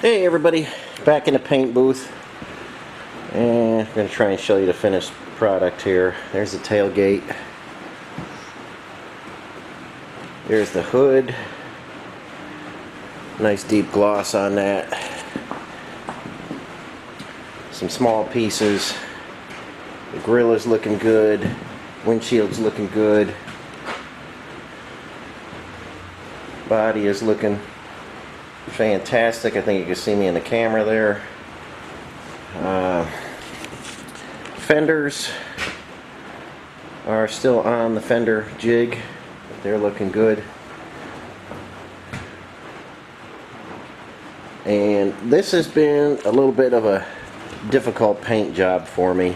Hey everybody, back in the paint booth, and I'm going to try and show you the finished product here. There's the tailgate, there's the hood, nice deep gloss on that, some small pieces, the grill is looking good, windshield's looking good, body is looking fantastic. I think you can see me in the camera there. Fenders are still on the fender jig. They're looking good. And this has been a little bit of a difficult paint job for me.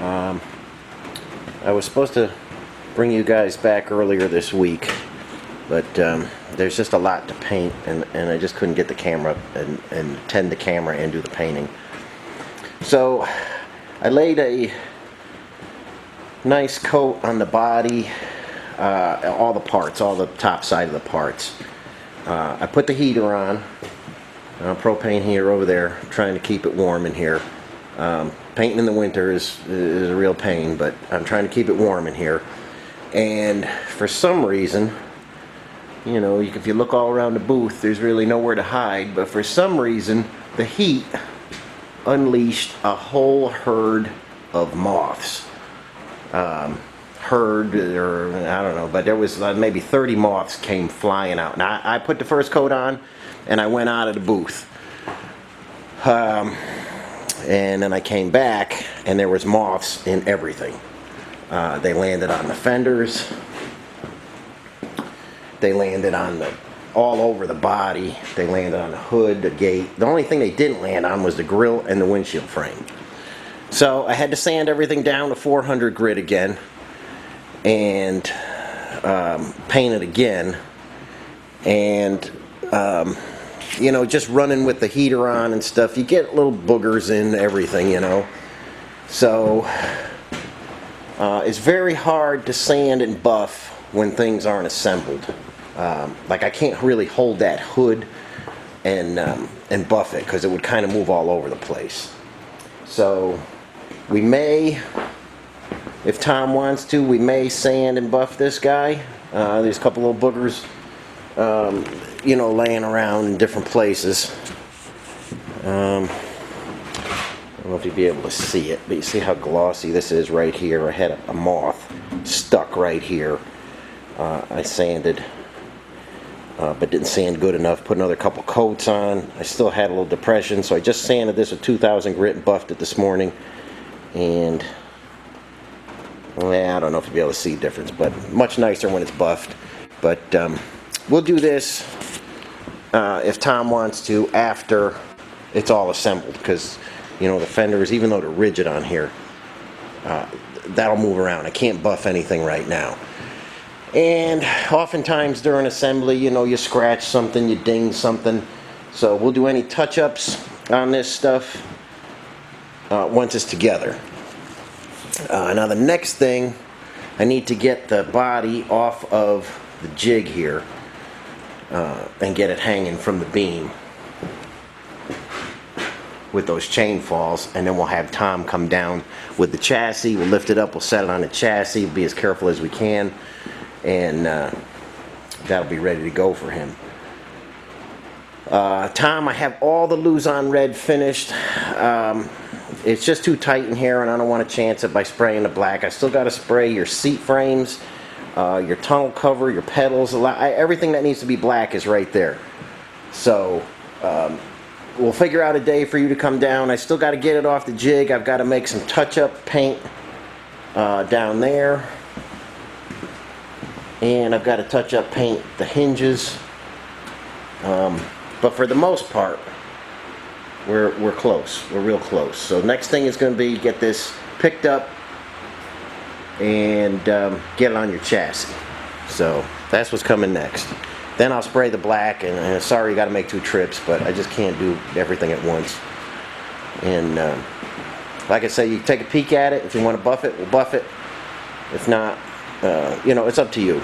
I was supposed to bring you guys back earlier this week, but there's just a lot to paint, and I just couldn't get the camera and tend the camera and do the painting. So I laid a nice coat on the body, all the parts, all the top side of the parts. I put the heater on, propane heater over there, trying to keep it warm in here. Painting in the winter is a real pain, but I'm trying to keep it warm in here. And for some reason, you know, if you look all around the booth, there's really nowhere to hide, but for some reason, the heat unleashed a whole herd of moths. Herd, or I don't know, but there was maybe 30 moths came flying out. Now, I put the first coat on, and I went out of the booth. And then I came back, and there was moths in everything. They landed on the fenders. They landed on all over the body. They landed on the hood, the gate. The only thing they didn't land on was the grill and the windshield frame. So I had to sand everything down to 400 grit again and paint it again. And you know, just running with the heater on and stuff, you get little boogers in everything, you know. So it's very hard to sand and buff when things aren't assembled. Like I can't really hold that hood and buff it because it would kind of move all over the place. So we may, if Tom wants to, we may sand and buff this guy. There's a couple little boogers, you know, laying around in different places. I don't know if you'll be able to see it, but you see how glossy this is right here. I had a moth stuck right here. I sanded, but didn't sand good enough. Put another couple coats on. I still had a little depression, so I just sanded this with 2000 grit and buffed it this morning. And well, I don't know if you'll be able to see the difference, but much nicer when it's buffed. But we'll do this if Tom wants to after it's all assembled, because you know the fenders, even though they're rigid on here, that'll move around. I can't buff anything right now. And oftentimes during assembly, you know, you scratch something, you ding something. So we'll do any touch-ups on this stuff once it's together. Now the next thing, I need to get the body off of the jig here and get it hanging from the beam with those chain falls, and then we'll have Tom come down with the chassis. We'll lift it up, we'll set it on the chassis, be as careful as we can, and that'll be ready to go for him. Tom, I have all the Luzon Red finished. It's just too tight in here, and I don't want to chance it by spraying the black. I still got to spray your seat frames, your tunnel cover, your pedals. Everything that needs to be black is right there. So we'll figure out a day for you to come down. I still got to get it off the jig. I've got to make some touch-up paint down there. And I've got to touch-up paint the hinges. But for the most part, we're close. We're real close. So next thing is going to be get this picked up and get it on your chassis. So that's what's coming next. Then I'll spray the black, and sorry you got to make 2 trips, but I just can't do everything at once. And like I say, you take a peek at it. If you want to buff it, we'll buff it. If not, you know, it's up to you.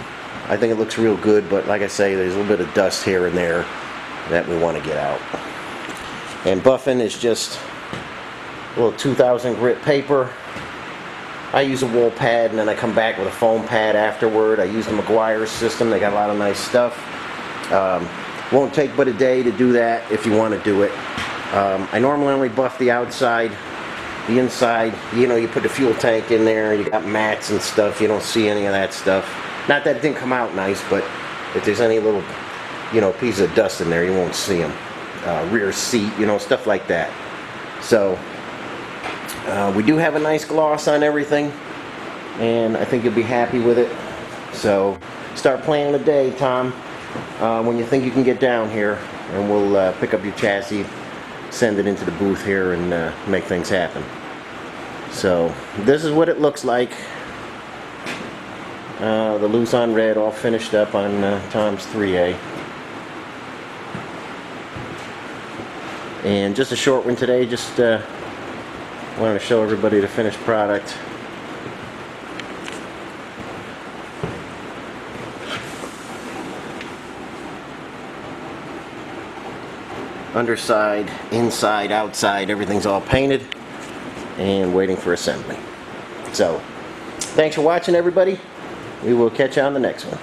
I think it looks real good, but like I say, there's a little bit of dust here and there that we want to get out. And buffing is just a little 2000 grit paper. I use a wool pad and then I come back with a foam pad afterward. I use the McGuire system. They got a lot of nice stuff. Won't take but a day to do that if you want to do it. I normally only buff the outside. The inside, you know, you put the fuel tank in there, you got mats and stuff, you don't see any of that stuff. Not that it didn't come out nice, but if there's any little, you know, piece of dust in there, you won't see them. Rear seat, you know, stuff like that. So, we do have a nice gloss on everything, and I think you'll be happy with it. So, start planning the day, Tom, when you think you can get down here, and we'll pick up your chassis, send it into the booth here, and make things happen. So this is what it looks like. The Luzon Red all finished up on Tom's 3A. And just a short one today, just wanted to show everybody the finished product. Underside, inside, outside, everything's all painted and waiting for assembly. So, thanks for watching, everybody. We will catch you on the next one.